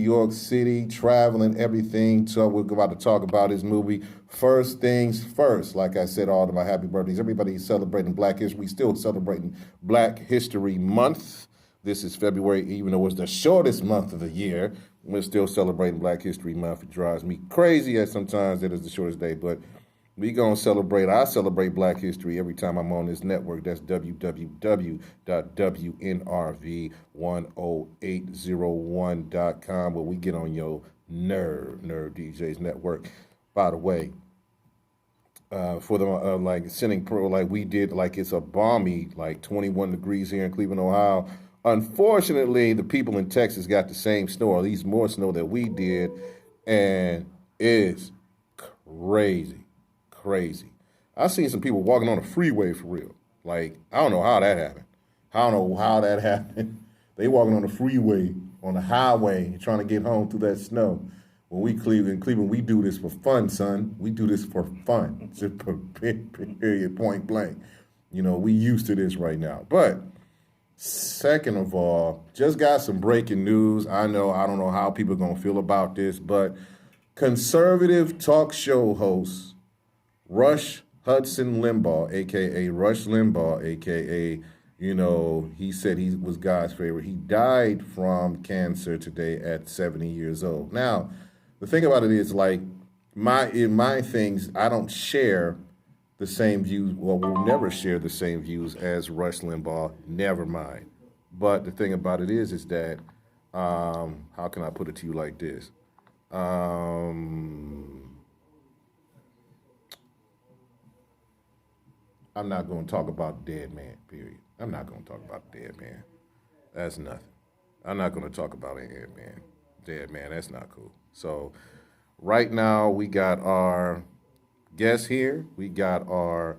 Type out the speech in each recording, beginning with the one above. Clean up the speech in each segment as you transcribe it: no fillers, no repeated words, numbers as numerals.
York City, traveling, everything. So we're about to talk about his movie. First things first, like I said, all of my happy birthdays. Everybody's celebrating Black History. We still celebrating Black History Month. This is February, even though it's the shortest month of the year. We're still celebrating Black History Month. It drives me crazy as sometimes it is the shortest day, but we gonna celebrate. I celebrate Black History every time I'm on this network. That's www.wnrv10801.com, where we get on your Nerve DJs network. By the way, for the like sending pro like we did, like it's a balmy like 21 degrees here in Cleveland, Ohio. Unfortunately, the people in Texas got the same snow, or at least more snow that we did, and it's crazy. Crazy. I've seen some people walking on the freeway for real. Like, I don't know how that happened. I don't know how that happened. They walking on the freeway, on the highway, trying to get home through that snow. When we Cleveland, we do this for fun, son. We do this for fun. Just period, point blank. You know, we used to this right now. But second of all, just got some breaking news. I don't know how people are gonna feel about this, but conservative talk show host Rush Hudson Limbaugh, a.k.a. Rush Limbaugh, a.k.a., he said he was God's favorite. He died from cancer today at 70 years old. Now, the thing about it is, like, in my things, I don't share the same views, well, we'll never share the same views as Rush Limbaugh, never mind. But the thing about it is that, how can I put it to you like this? I'm not going to talk about dead man, period. I'm not going to talk about dead man. That's nothing. I'm not going to talk about a dead man. Dead man, that's not cool. So right now we got our guest here. We got our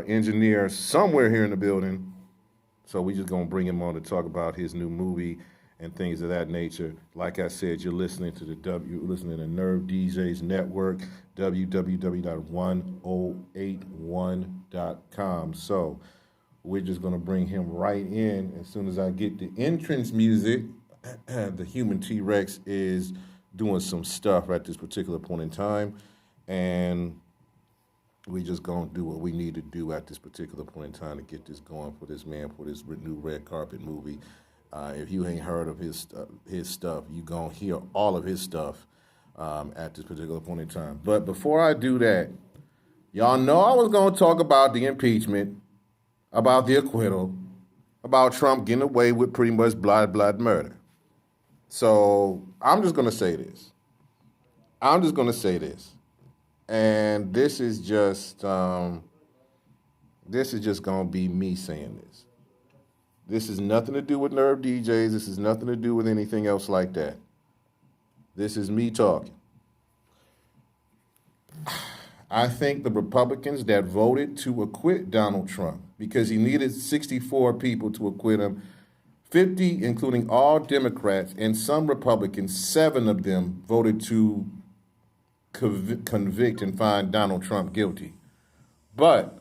engineer somewhere here in the building. So we just going to bring him on to talk about his new movie and things of that nature. Like I said, you're listening to Nerve DJs Network, www.1081.com. So we're just going to bring him right in as soon as I get the entrance music. The human T-Rex is doing some stuff at this particular point in time, and we just going to do what we need to do at this particular point in time to get this going for this man, for this new red carpet movie. If you ain't heard of his stuff, you gonna hear all of his stuff at this particular point in time. But before I do that, y'all know I was gonna talk about the impeachment, about the acquittal, about Trump getting away with pretty much blood murder. So I'm just gonna say this. And this is just gonna be me saying this. This has nothing to do with Nerve DJs. This has nothing to do with anything else like that. This is me talking. I think the Republicans that voted to acquit Donald Trump, because he needed 64 people to acquit him, 50, including all Democrats, and some Republicans, 7 of them voted to convict and find Donald Trump guilty. But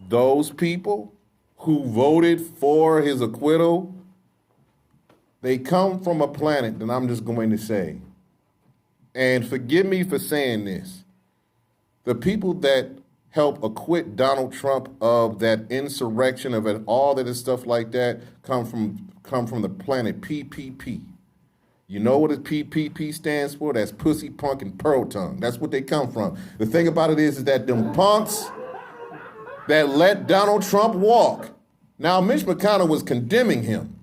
those people who voted for his acquittal, they come from a planet that I'm just going to say, and forgive me for saying this, the people that help acquit Donald Trump of that insurrection, of it, all that is stuff like that, come from the planet PPP. You know what a PPP stands for? That's pussy, punk, and pearl tongue. That's what they come from. The thing about it is that them punks that let Donald Trump walk. Now, Mitch McConnell was condemning him,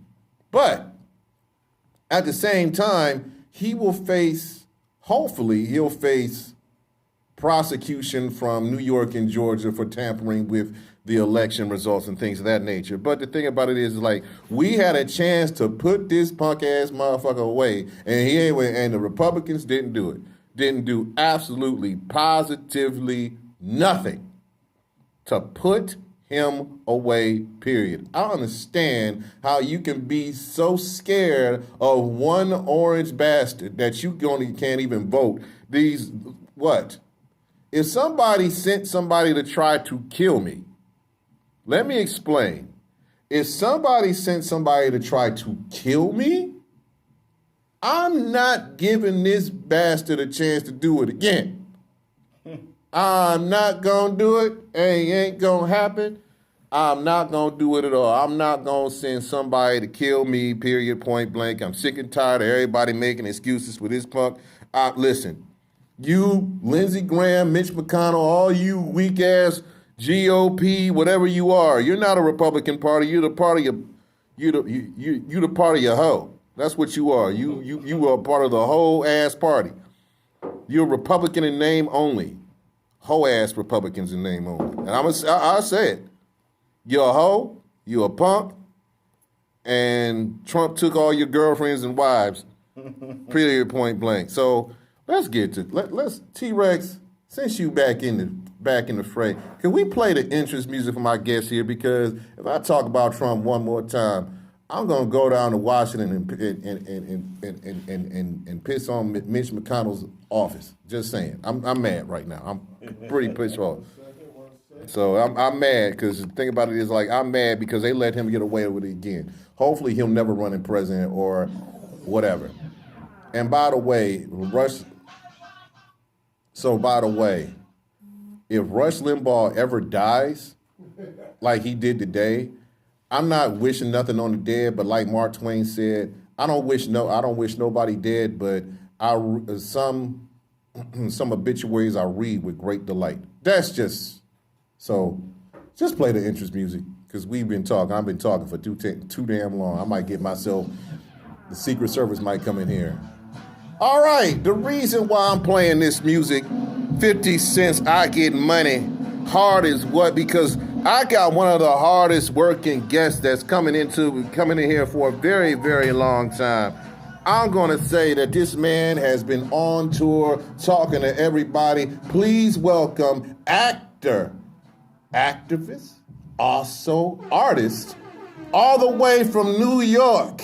but at the same time, hopefully he'll face prosecution from New York and Georgia for tampering with the election results and things of that nature. But the thing about it is, like, we had a chance to put this punk ass motherfucker away, and the Republicans didn't do it. Didn't do absolutely, positively nothing to put him away, period. I understand how you can be so scared of one orange bastard that you can't even vote. If somebody sent somebody to try to kill me, let me explain. If somebody sent somebody to try to kill me, I'm not giving this bastard a chance to do it again. I'm not going to do it. It ain't going to happen. I'm not going to do it at all. I'm not going to send somebody to kill me, period, point blank. I'm sick and tired of everybody making excuses for this punk. Listen, you, Lindsey Graham, Mitch McConnell, all you weak-ass GOP, whatever you are, you're not a Republican Party. You're the party of, you the part of your hoe. That's what you are. You are part of the whole ass party. You're a Republican in name only. Hoe ass Republicans in name only. And I say it. You're a hoe, you're a punk, and Trump took all your girlfriends and wives. Period, point blank. So let's get to let's T-Rex, since you back in the fray, can we play the interest music for my guests here? Because if I talk about Trump one more time, I'm gonna go down to Washington and piss on Mitch McConnell's office. Just saying, I'm mad right now. I'm pretty pissed off. So I'm mad because the thing about it is, like, I'm mad because they let him get away with it again. Hopefully he'll never run in president or whatever. And by the way, if Rush Limbaugh ever dies, like he did today, I'm not wishing nothing on the dead, but like Mark Twain said, I don't wish nobody dead, but some obituaries I read with great delight. That's just play the interest music, because I've been talking for too damn long. I might get myself, the Secret Service might come in here. All right, the reason why I'm playing this music, 50 cents, I get money, hard is what? Because I got one of the hardest working guests that's coming in here for a very, very long time. I'm going to say that this man has been on tour talking to everybody. Please welcome actor, activist, also artist, all the way from New York,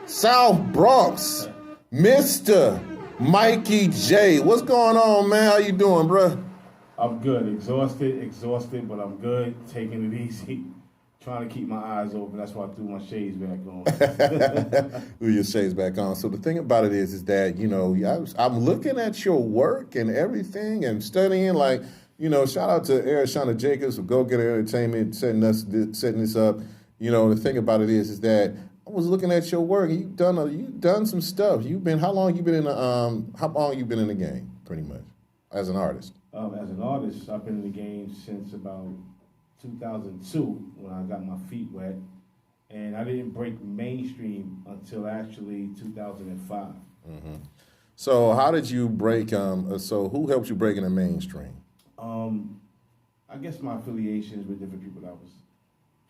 South Bronx, Mr. Mikey Jay. What's going on, man? How you doing, bruh? I'm good. Exhausted, but I'm good. Taking it easy. Trying to keep my eyes open. That's why I threw my shades back on. Threw your shades back on. So the thing about it is that, you know, I'm looking at your work and everything and studying, like, you know, shout out to Arishana Jacobs for Go Get Entertainment setting this up. You know, the thing about it is that I was looking at your work. You've done some stuff. How long you been in the game, pretty much, as an artist? As an artist, I've been in the game since about 2002 when I got my feet wet, and I didn't break mainstream until actually 2005. Mm-hmm. So how did you break? So who helped you break in the mainstream? I guess my affiliations with different people that I was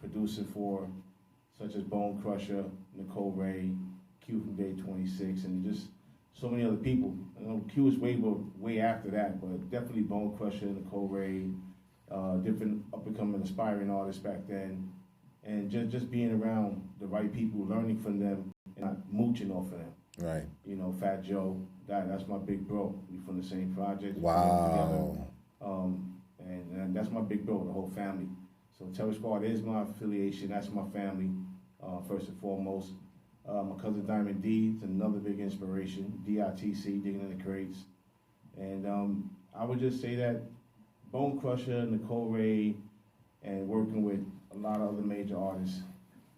producing for, such as Bone Crusher, Nicole Ray, Q from Day 26, and just so many other people. I know Q was way after that, but definitely Bone Crusher, Nicole Ray, different up-and-coming aspiring artists back then, and just being around the right people, learning from them, and not mooching off of them. Right. You know, Fat Joe, that's my big bro. We from the same project. Wow. And that's my big bro, the whole family. So Terror Squad is my affiliation. That's my family, first and foremost. My cousin Diamond D is another big inspiration. DITC, Digging in the Crates. And I would just say that Bone Crusher, Nicole Ray, and working with a lot of other major artists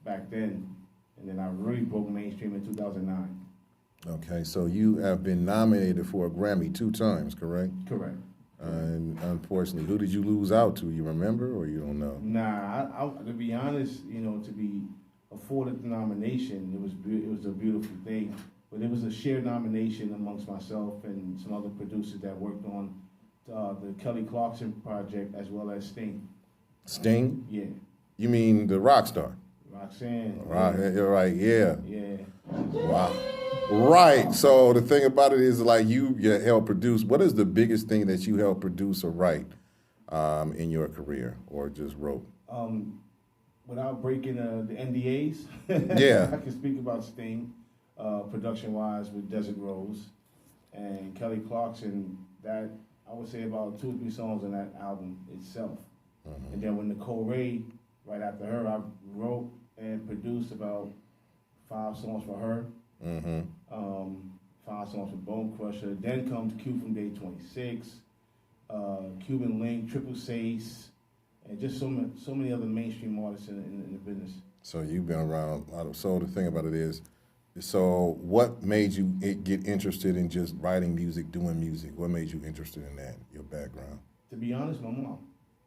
back then. And then I really broke mainstream in 2009. Okay, so you have been nominated for a Grammy 2 times, correct? Correct. And unfortunately, who did you lose out to? You remember, or you don't know? Nah, to be honest, you know, to be afforded the nomination, it was a beautiful thing. But it was a shared nomination amongst myself and some other producers that worked on the Kelly Clarkson project as well as Sting. Sting? Yeah. You mean the rock star? Roxanne. Right, yeah. Yeah. Wow. Right. So the thing about it is, like, you helped produce. What is the biggest thing that you helped produce or write in your career, or just wrote? Without breaking the NDAs, Yeah. I can speak about Sting, production-wise with Desert Rose, and Kelly Clarkson. That I would say about 2 or 3 songs on that album itself. Mm-hmm. And then with Nicole Ray, right after her, I wrote and produced about 5 songs for her. Mm-hmm. 5 songs for Bone Crusher. Then comes Q from Day 26, Cuban Link, Triple Sace, and just so many other mainstream artists in the business. So you've been around. So the thing about it is, so what made you get interested in just writing music, doing music? What made you interested in that? Your background? To be honest, my mom.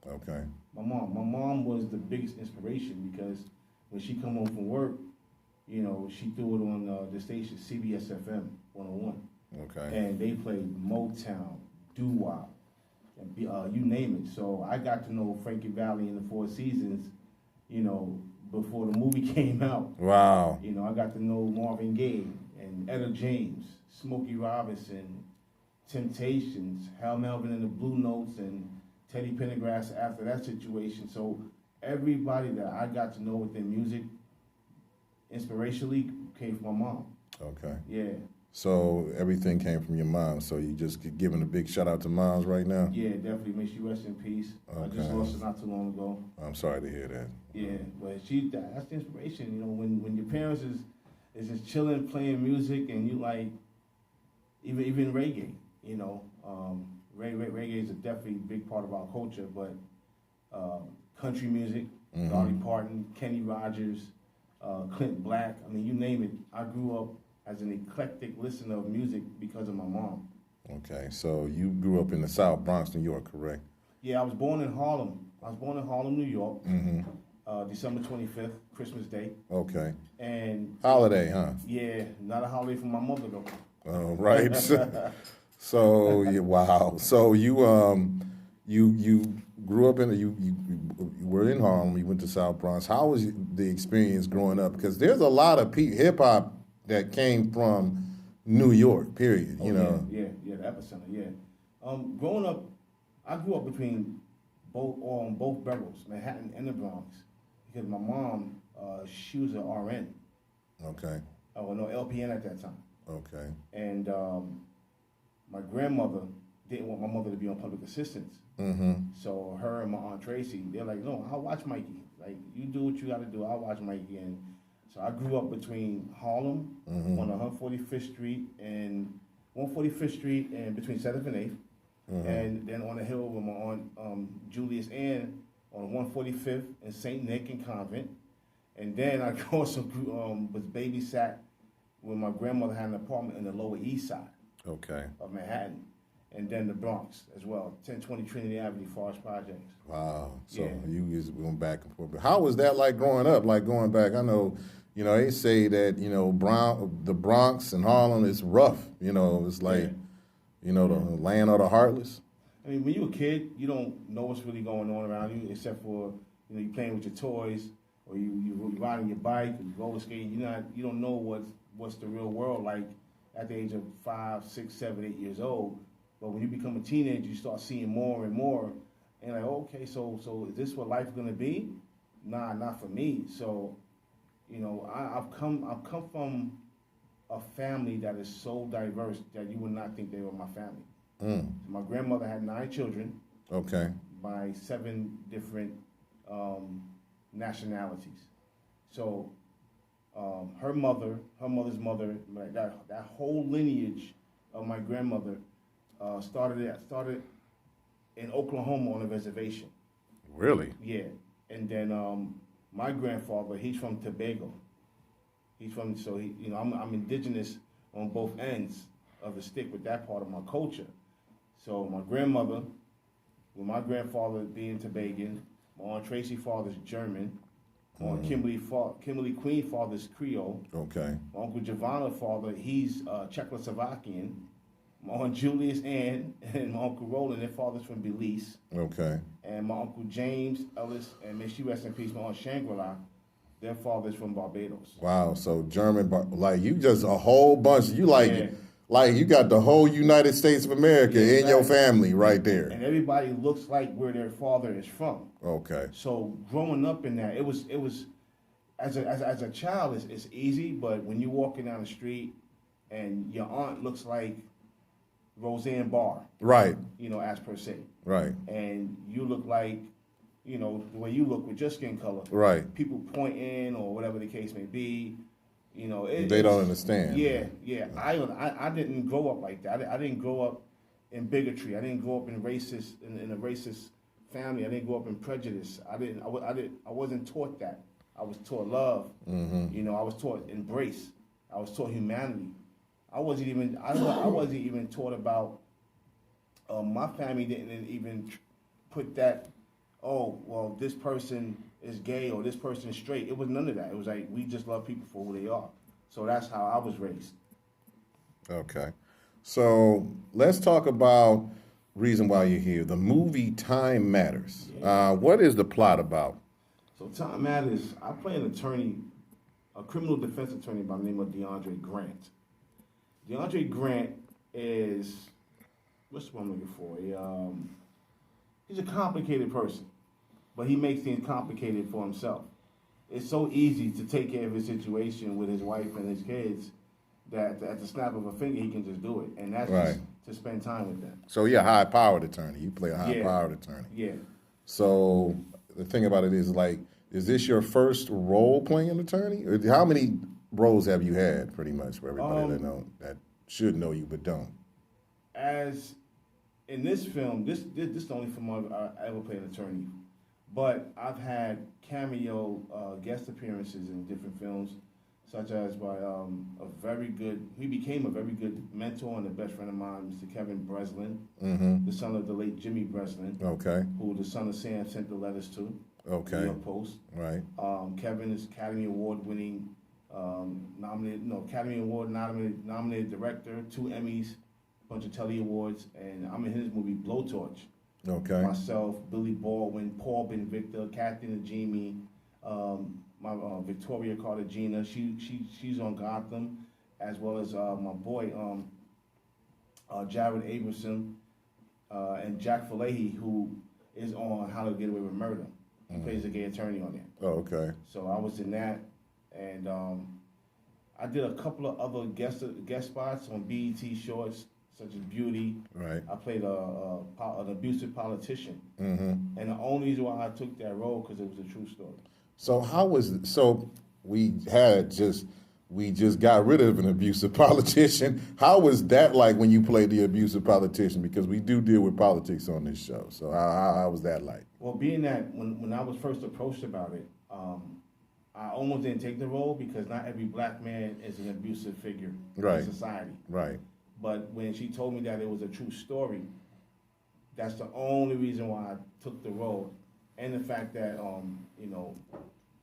Okay. My mom was the biggest inspiration because when she come home from work, you know, she threw it on the station CBS FM 101. Okay. And they played Motown, doo-wop, and you name it. So I got to know Frankie Valli and the Four Seasons, you know, before the movie came out. Wow. You know, I got to know Marvin Gaye and Etta James, Smokey Robinson, Temptations, Hal Melvin and the Blue Notes, and Teddy Pendergrass after that situation. So everybody that I got to know within music, inspirationally, came from my mom. Okay. Yeah. So everything came from your mom. So you just giving a big shout out to moms right now? Yeah, definitely. May she rest in peace. Okay. I just lost her not too long ago. I'm sorry to hear that. Yeah, but that's the inspiration. You know, when your parents is just chilling, playing music, and you like, even reggae. You know, reggae is definitely a big part of our culture. But country music, Dolly Parton, Kenny Rogers, Clint Black. I mean, you name it. I grew up as an eclectic listener of music because of my mom. Okay, so you grew up in the South Bronx, New York, correct? Yeah, I was born in Harlem. New York. December 25th, Christmas Day. Okay. And holiday, huh? Yeah, not a holiday for my mother though. Oh, right. So yeah, wow. So you grew up you were in Harlem. You went to South Bronx. How was the experience growing up? Because there's a lot of hip hop that came from New York. Period. Oh, you know. Yeah, the epicenter. Yeah. Growing up, I grew up between both boroughs, Manhattan and the Bronx, because my mom, she was an RN. Okay. Oh no, LPN at that time. Okay. And my grandmother didn't want my mother to be on public assistance. So her and my Aunt Tracy, they're like, no, I'll watch Mikey. Like, you do what you got to do. I'll watch Mikey. And so I grew up between Harlem on 145th Street and 145th Street and between 7th and 8th. And then on the hill with my aunt Julius Ann on 145th in St. Nick and Convent. And then I also was babysat when my grandmother had an apartment in the Lower East Side of Manhattan. And then the Bronx as well, 1020 Trinity Avenue, Forest Projects. Wow. So Yeah. you just went back and forth. How was that like growing up? Like going back, I know, you know, they say that, you know, the Bronx and Harlem is rough. You know, it's like, you know, the land of the heartless. I mean, when you're a kid, you don't know what's really going on around you, except for, you know, you playing with your toys, or you riding your bike, or you roller skating. You don't know what's the real world like at the age of 5, 6, 7, 8 years old. But when you become a teenager, you start seeing more and more, and like, okay, so is this what life's gonna be? Nah, not for me. So, you know, I've come from a family that is so diverse that you would not think they were my family. My grandmother had 9 children. Okay. By 7 different nationalities. So her mother's mother, like that whole lineage of my grandmother started in Oklahoma on a reservation. Really? Yeah. And then my grandfather, he's from Tobago. I'm indigenous on both ends of the stick with that part of my culture. So my grandmother, with my grandfather being Tobagan, my Aunt Tracy father's German, my Aunt Kimberly Queen father's Creole. Okay. My Uncle Giovanna father, he's Czechoslovakian. My Aunt Julius Ann and my Uncle Roland, their father's from Belize. Okay. And my Uncle James Ellis, and may she rest in peace, my Aunt Shangri-La, their father's from Barbados. Wow, so German, like you just a whole bunch. You like you got the whole United States of America in your family right there. And everybody looks like where their father is from. Okay. So growing up in that, it was as a child, it's easy, but when you're walking down the street and your aunt looks like Roseanne Barr. Right. You know, as per se. Right. And you look like you know, the way you look with your skin color. Right. People pointing or whatever the case may be. You know, They don't understand. Yeah. I didn't grow up like that. I didn't grow up in bigotry. I didn't grow up in a racist family. I didn't grow up in prejudice. I wasn't taught that. I was taught love. You know, I was taught embrace. I was taught humanity. I wasn't even taught about. My family didn't even put that. Oh, well, this person is gay or this person is straight. It was none of that. It was like we just love people for who they are. So that's how I was raised. Okay. So let's talk about reason why you're here. The movie Time Matters. Yeah. What is the plot about? So Time Matters, I play an attorney, a criminal defense attorney by the name of DeAndre Grant. DeAndre Grant is, what's the one I'm looking for? He's a complicated person, but he makes things complicated for himself. It's so easy to take care of his situation with his wife and his kids that at the snap of a finger he can just do it, and that's just to spend time with them. So you're a high-powered attorney. You play a high-powered attorney. Yeah. So the thing about it is, like, is this your first role playing an attorney? Or how many roles have you had, pretty much, for everybody that should know you but don't? As in this film, this is the only film I ever played an attorney. But I've had cameo guest appearances in different films, such as by he became a very good mentor and a best friend of mine, Mr. Kevin Breslin, the son of the late Jimmy Breslin, who the son of Sam sent the letters to, New York Post. Right. Kevin is Academy Award winning, Academy Award nominated director, 2 Emmys, a bunch of Telly Awards, and I'm in his movie Blowtorch. Okay. Myself, Billy Baldwin, Paul Ben Victor, Kathy Najimy, my Victoria Cartagena. She's on Gotham, as well as my boy Jared Aberson and Jack Falahy, who is on How to Get Away with Murder. He plays a gay attorney on there. Oh, okay. So I was in that, and I did a couple of other guest spots on BET shorts, such as Beauty. Right. I played an abusive politician, and the only reason why I took that role because it was a true story. So we just got rid of an abusive politician. How was that like when you played the abusive politician? Because we do deal with politics on this show. So how was that like? Well, being that when I was first approached about it, I almost didn't take the role because not every black man is an abusive figure in society. Right. But when she told me that it was a true story, that's the only reason why I took the role, and the fact that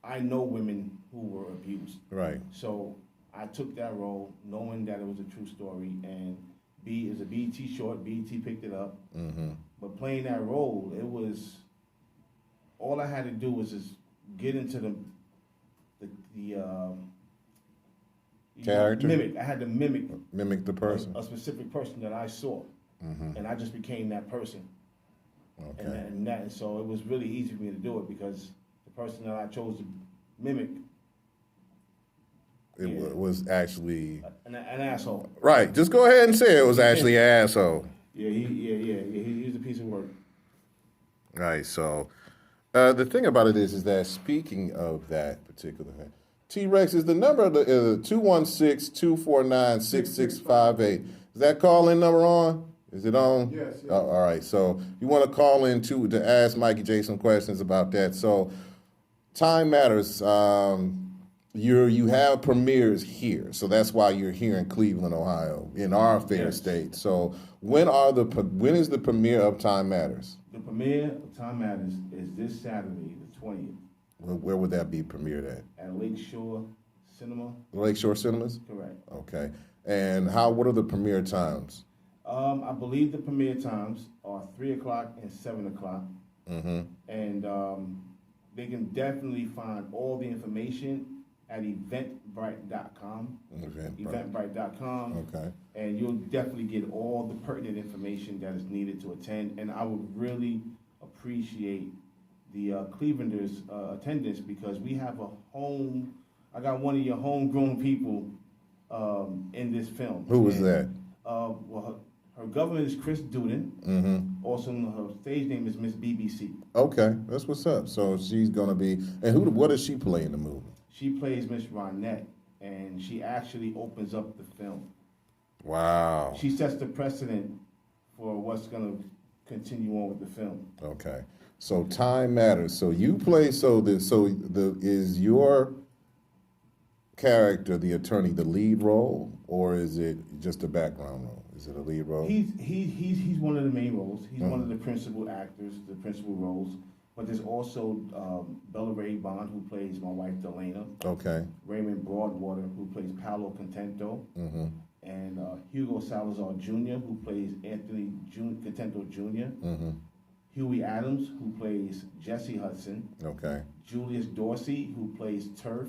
I know women who were abused. Right. So I took that role knowing that it was a true story, and it was a BET short. BET picked it up. But playing that role, it was all I had to do was just get into the character. Mimic. I had to mimic the person, a specific person that I saw, and I just became that person. Okay. And so it was really easy for me to do it because the person that I chose to mimic. It was actually an asshole. Right. Just go ahead and say it was actually an asshole. Yeah. He was a piece of work. Right. So the thing about it is that speaking of that particular thing, T-Rex is the number of the 216-249-6658. Is that call-in number on? Is it on? Yes. All right. So you want to call in to ask Mikey Jay some questions about that. So Time Matters. You have premieres here, so that's why you're here in Cleveland, Ohio, in our fair state. So when is the premiere of Time Matters? The premiere of Time Matters is this Saturday, the 20th. Where would that be premiered at? At Lakeshore Cinema. Lakeshore Cinemas? Correct. Okay. And what are the premiere times? I believe the premiere times are 3 o'clock and 7 o'clock. And they can definitely find all the information at eventbrite.com. Eventbrite.com. Okay. And you'll definitely get all the pertinent information that is needed to attend. And I would really appreciate the Clevelanders' attendance because we have I got one of your homegrown people in this film. Who was that? Well, her government is Chris Duden. Mm-hmm. Also, her stage name is Miss BBC. Okay, that's what's up. So she's gonna be, and what does she play in the movie? She plays Miss Ronette, and she actually opens up the film. Wow. She sets the precedent for what's gonna continue on with the film. Okay, so time matters. So you play. Is your character, the attorney, the lead role, or is it just a background role? Is it a lead role? He's one of the main roles. He's one of the principal actors, the principal roles. But there's also Bella Ray Bond, who plays my wife Delana. Okay. Raymond Broadwater, who plays Paolo Contento. Mm-hmm. And Hugo Salazar Jr., who plays Anthony Contento Jr. Mm-hmm. Huey Adams, who plays Jesse Hudson. Okay. Julius Dorsey, who plays Turf.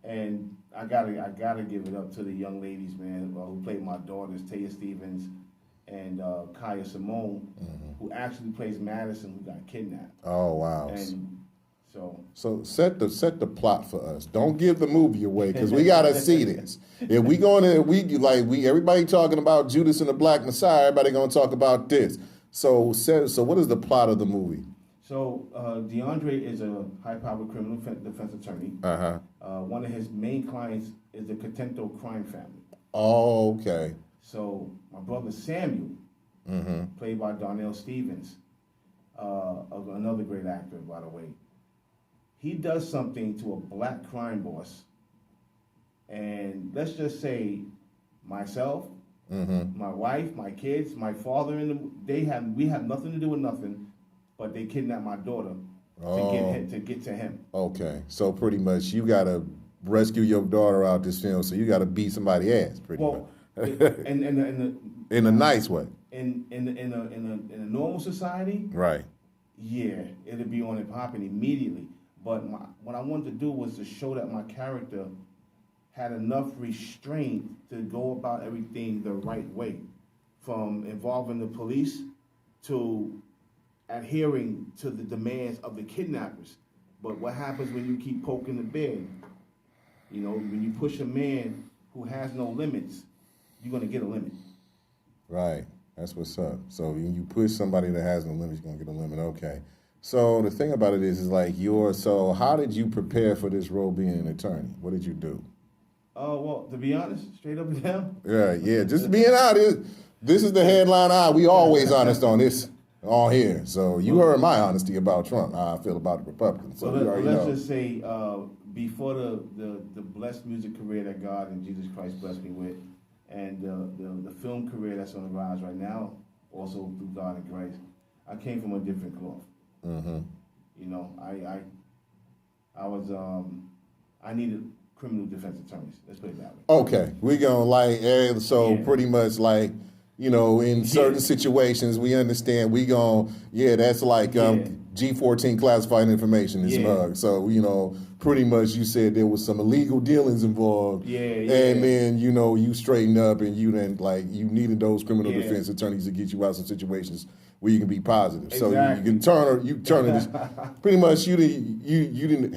And I gotta give it up to the young ladies, man, who played my daughters, Taya Stevens and Kaya Simone, who actually plays Madison, who got kidnapped. Oh wow! And so set the plot for us. Don't give the movie away because we gotta see this. If we going to everybody talking about Judas and the Black Messiah, everybody gonna talk about this. So what is the plot of the movie? So DeAndre is a high-powered criminal defense attorney. Uh-huh. One of his main clients is the Contento crime family. Oh, okay. So my brother Samuel, played by Darnell Stevens, another great actor, by the way, he does something to a black crime boss. And let's just say myself, my wife, my kids, my father, we have nothing to do with nothing. But they kidnapped my daughter to get to him. Okay, so pretty much you gotta rescue your daughter out this film, so you gotta beat somebody's ass, pretty much. In a nice way. In a normal society, right? Yeah, it'll be on and popping immediately. But what I wanted to do was to show that my character had enough restraint to go about everything the right way, from involving the police to adhering to the demands of the kidnappers. But what happens when you keep poking the bear? You know, when you push a man who has no limits, you're gonna get a limit. Right. That's what's up. So when you push somebody that has no limits, you're gonna get a limit. Okay. So the thing about it is like so how did you prepare for this role being an attorney? What did you do? Well, to be honest, straight up and down. Yeah. Just being honest. This is the headline. We always honest on this. On here. So you heard my honesty about Trump, how I feel about the Republicans. So let's just say before the blessed music career that God and Jesus Christ blessed me with, and the film career that's on the rise right now, also through God and Christ, I came from a different cloth. Mm-hmm. You know, I needed criminal defense attorneys. Let's put it that way. Okay, we gonna pretty much like. You know, in certain situations, we understand that's like G14 classified information is smug. So, pretty much you said there was some illegal dealings involved. And then, you straighten up and you needed those criminal defense attorneys to get you out of some situations where you can be positive. So you can turn it. Pretty much you didn't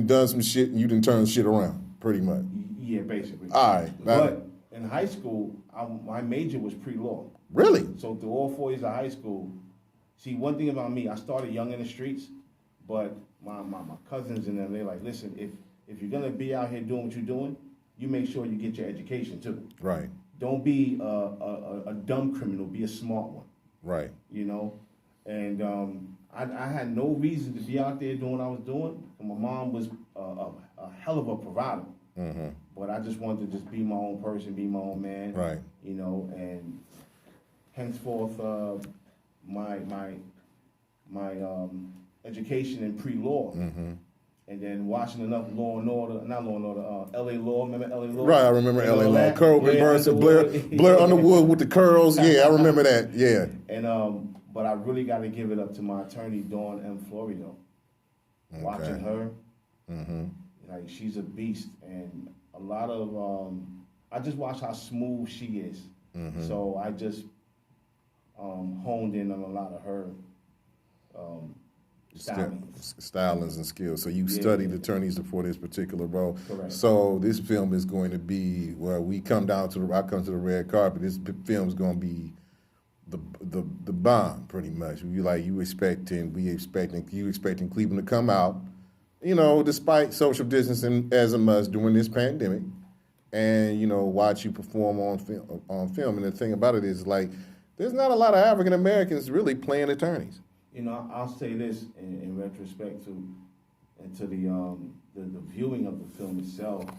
done some shit and you didn't turn shit around, pretty much. Yeah, basically. All right. But in high school, my major was pre-law. Really? So through all 4 years of high school, see, one thing about me, I started young in the streets, but my cousins and them, they're like, listen, if you're going to be out here doing what you're doing, you make sure you get your education too. Right. Don't be a dumb criminal, be a smart one. Right. And I had no reason to be out there doing what I was doing. And my mom was a hell of a provider. Mm-hmm. But I just wanted to just be my own person, be my own man. Right. And henceforth, my education in pre-law. Mm-hmm. And then watching enough Law and Order, not Law and Order, L.A. Law. Remember L.A. Law? Right, I remember L.A. Law. Corbin Burnson, Blair Underwood with the curls. Yeah, I remember that. Yeah. And but I really got to give it up to my attorney, Dawn M. Florio. Okay. Watching her, like she's a beast, and a lot of I just watch how smooth she is. Mm-hmm. So I just honed in on a lot of her stylings and skills. So you Yeah. studied attorneys for this particular role. Correct. So this film is going to be where I come to the red carpet. This film is going to be the bomb, pretty much. You expecting Cleveland to come out, despite social distancing as a must during this pandemic, and watch you perform on film. And the thing about it is, like, there's not a lot of African Americans really playing attorneys. I'll say this in retrospect to the viewing of the film itself.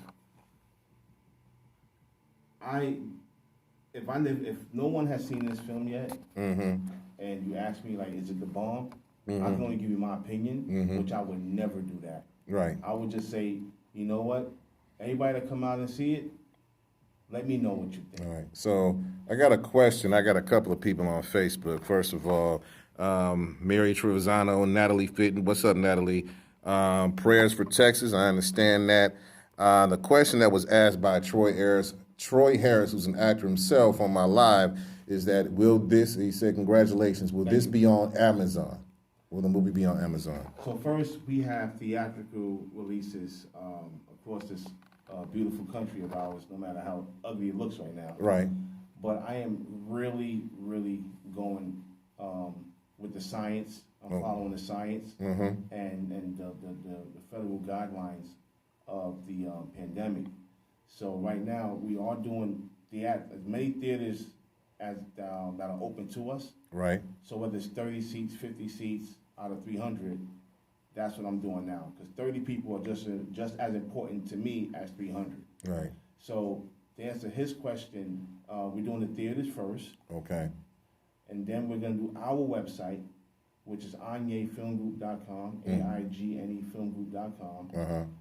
If no one has seen this film yet, and you ask me, like, is it the bomb? I can only give you my opinion, which I would never do that. Right. I would just say, you know what? Anybody that come out and see it, let me know what you think. All right. So I got a question. I got a couple of people on Facebook. First of all, Mary Trevisano, Natalie Fitton. What's up, Natalie? Prayers for Texas. I understand that. The question that was asked by Troy Harris, who's an actor himself, on my live, is that he said, congratulations, will this be on Amazon? Will the movie be on Amazon? So first, we have theatrical releases across this beautiful country of ours, no matter how ugly it looks right now. Right. But I am really, really going with the science. I'm following the science and the federal guidelines of the pandemic. So right now, we are doing as many theaters as that are open to us. Right. So whether it's 30 seats, 50 seats out of 300, that's what I'm doing now. Because 30 people are just as important to me as 300. Right. So to answer his question, we're doing the theaters first. Okay. And then we're going to do our website, which is aignefilmgroup.com, AIGNEfilmgroup.com.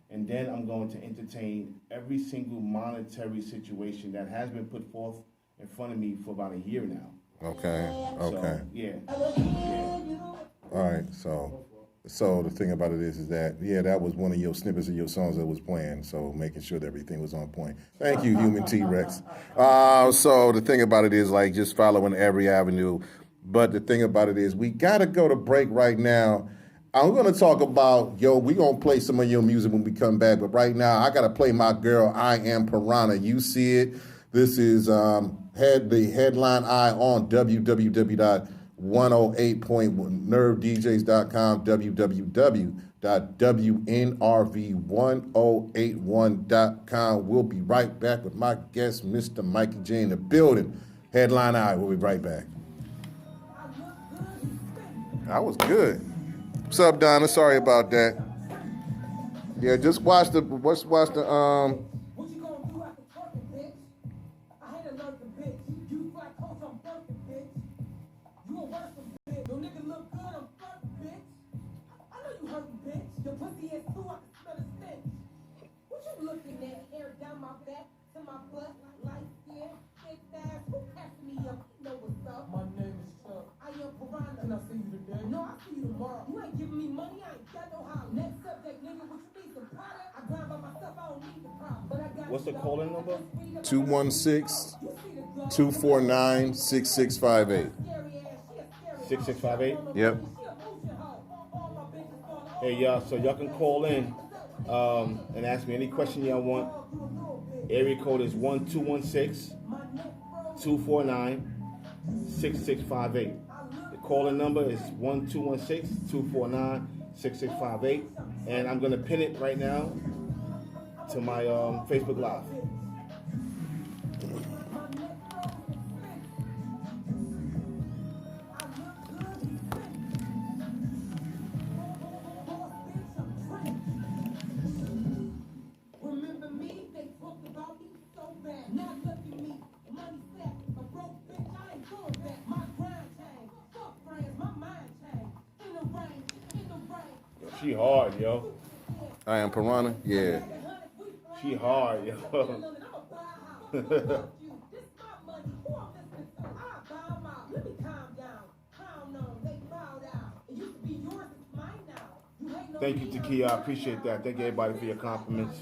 And then I'm going to entertain every single monetary situation that has been put forth in front of me for about a year now. Okay. So, yeah. All right. So the thing about it is that, that was one of your snippets of your songs that was playing. So making sure that everything was on point. Thank you, Human T-Rex. So the thing about it is, like, just following every avenue. But the thing about it is, we got to go to break right now. I'm going to talk about, we're going to play some of your music when we come back. But right now, I got to play my girl, I Am Piranha. You see it. This is the headline eye on www.108.nervedjs.com, www.wnrv1081.com. We'll be right back with my guest, Mr. Mikey Jay, in the building. Headline eye. We'll be right back. I was good. What's up, Donna? Sorry about that. Yeah, just watch the What you gonna do after twerking, bitch? I had to learn the bitch. You black coach, I'm working, bitch. You a working, bitch. Your nigga look good, I'm fucking, bitch. I know you hurting, bitch. Your pussy is too, I can smell the stench. What you looking at? Hair down my back to my butt, light skin, thick ass. Who passing me up? You know what's up. My name is Chuck. I am Piranha. Can I see you today? No, I'll see you tomorrow. You ain't giving me money, I ain't got no holler. Next subject, nigga, what you need, some product? I grind by myself, I don't need the problem. But I got What's the calling number? 216-249-6658. 6658? Yep. Hey, y'all, so y'all can call in and ask me any question y'all want. Area code is 1-216-249-6658. The calling number is 1-216-249-6658. And I'm going to pin it right now to my Facebook Live. Remember me? They talked about me so bad. Now look at me, money set, a broke bitch, I ain't going back. My grind changed, fuck friends, my mind changed. In the rain, She hard, yo. I Am Piranha? Yeah. She hard, yo. Thank you, Takia. I appreciate that. Thank you, everybody, for your compliments.